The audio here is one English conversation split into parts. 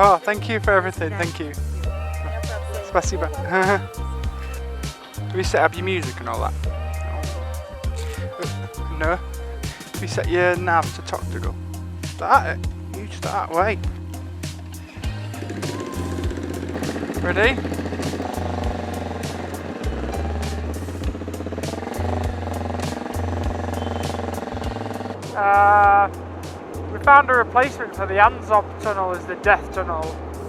Oh, thank you for everything. Thank you. Spasiba. Have you set up your music and all that? No. Have you set your nav to Toktogul? Start it. You start away. Ready? We found a replacement for the Anzop tunnel as the death tunnel,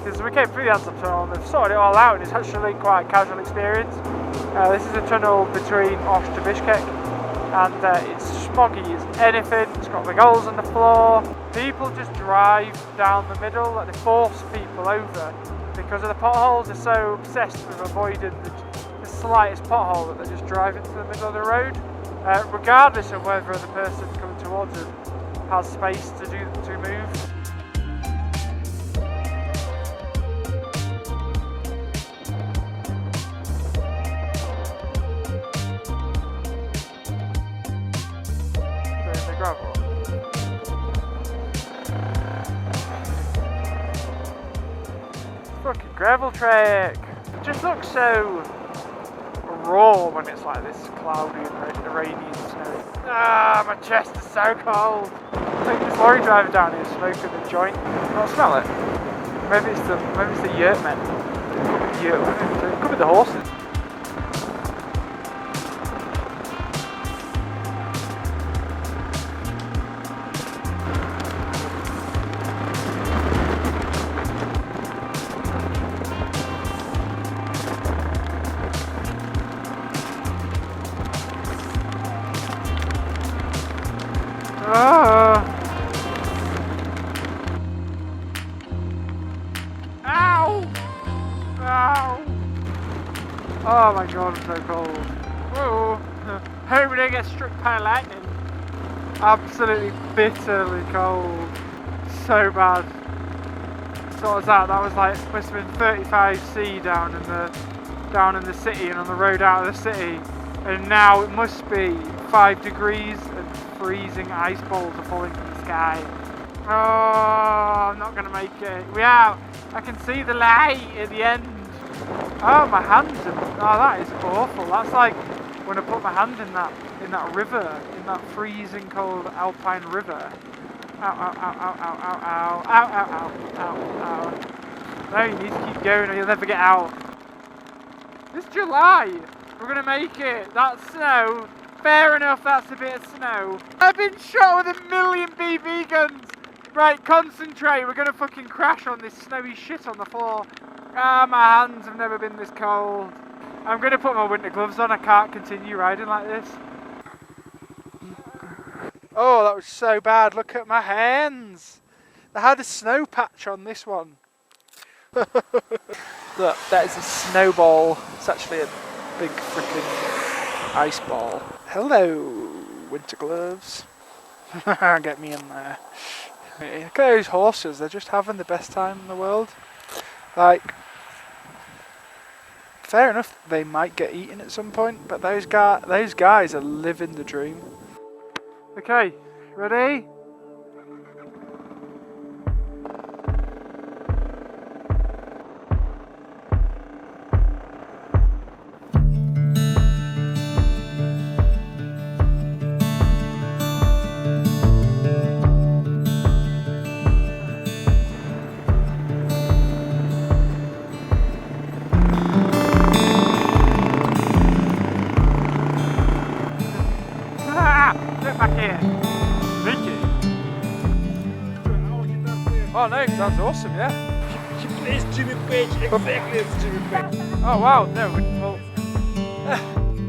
because we came through the Anzop tunnel and they've sorted it all out and it's actually quite a casual experience. This is a tunnel between Osh to Bishkek and it's smoggy as anything, it's got big holes in the floor. People just drive down the middle, like they force people over because of the potholes. They're so obsessed with avoiding the slightest pothole that they just drive into the middle of the road, regardless of whether the person coming towards them has space to move. They're in the gravel. Fucking gravel track. It just looks so raw when it's like this cloudy and rainy and snowy. Ah, my chest is so cold. I think this lorry driver down here is smoking a joint. Don't smell it. Maybe it's the yurt men. It could be the horses. Oh my god, I'm so cold. Whoa. Hope we don't get struck by lightning. Absolutely bitterly cold. So bad. So what was that? That was like, must have been 35°C down in the city and on the road out of the city. And now it must be 5 degrees and freezing ice balls are falling from the sky. Oh, I'm not gonna make it. We out. I can see the light at the end. Oh, my hands are, oh, that is awful. That's like when I put my hand in that river, in that freezing cold alpine river. Ow, ow, ow, ow, ow, ow, ow, ow, ow, ow, ow. No, you need to keep going or you'll never get out. It's July. We're gonna make it. That's snow. Fair enough, that's a bit of snow. I've been shot with 1,000,000 BB guns. Right, concentrate. We're gonna fucking crash on this snowy shit on the floor. Ah, my hands have never been this cold. I'm going to put my winter gloves on. I can't continue riding like this. Oh, that was so bad. Look at my hands. I had a snow patch on this one. Look, that is a snowball. It's actually a big freaking ice ball. Hello, winter gloves. Get me in there. Look at those horses. They're just having the best time in the world. Like, fair enough, they might get eaten at some point, but those guys are living the dream. Okay, ready? Oh no, that's awesome, yeah. She plays Jimmy Page, exactly as Jimmy Page. Oh wow, no, well...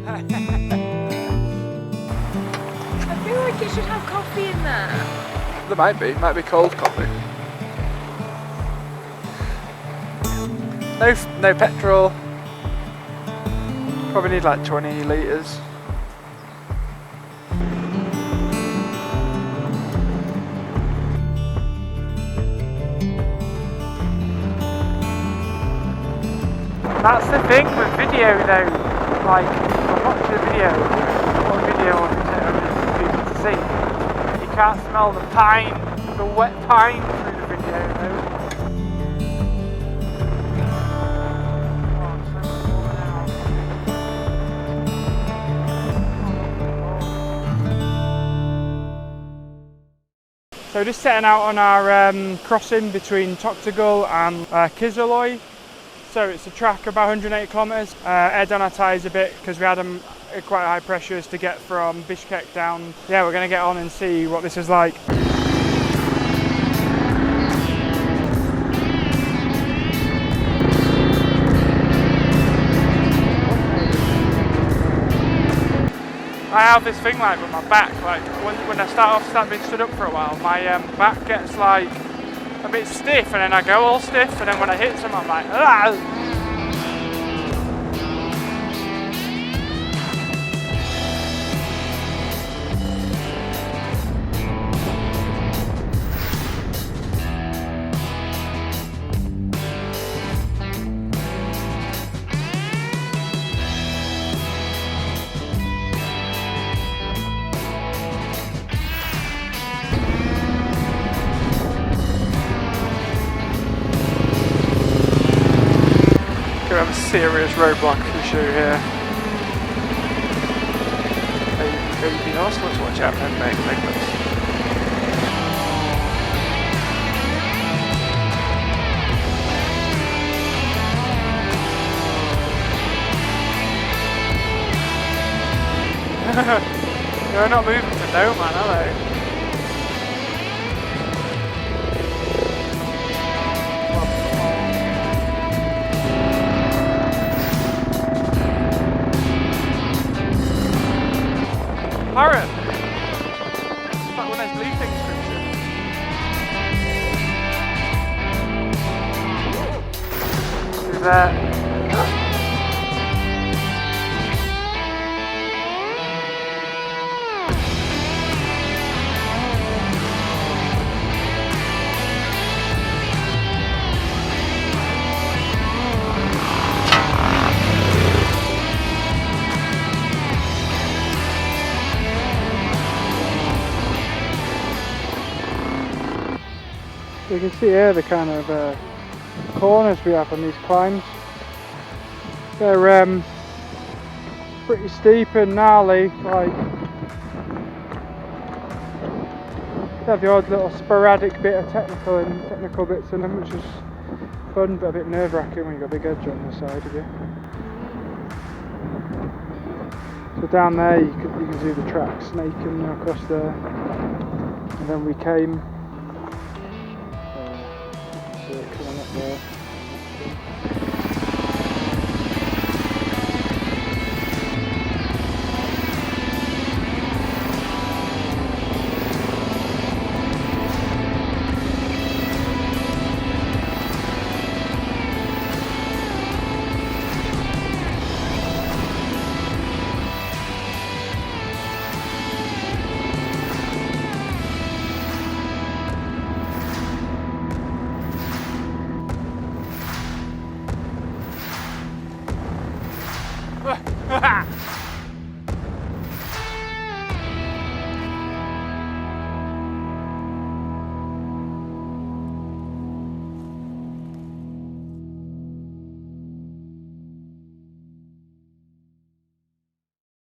I feel like it should have coffee in there. There might be cold coffee. No petrol. Probably need like 20 litres. That's the thing with video though, like, I'm watching a video, what video on it for people to see. You can't smell the pine, the wet pine through the video though. So just setting out on our crossing between Toktogul and Kyzl Oi. So it's a track about 180 kilometres. Air down our tyres a bit because we had them at quite high pressures to get from Bishkek down. Yeah, we're going to get on and see what this is like. I have this thing like with my back, like when I start being stood up for a while, my back gets like a bit stiff, and then I go all stiff, and then when I hit something I'm like, ah! We have a serious roadblock issue here. You'd be also to watch out for them magnets. They're not moving to no man, are they? Parrot! It's like one of those blue things, Christian. Is that? You can see here the kind of corners we have on these climbs. They're pretty steep and gnarly, like they have the odd little sporadic bit of technical bits in them, which is fun but a bit nerve-wracking when you've got a big edge on the side of you. So down there you can see the track snaking across there, and then we came coming up there.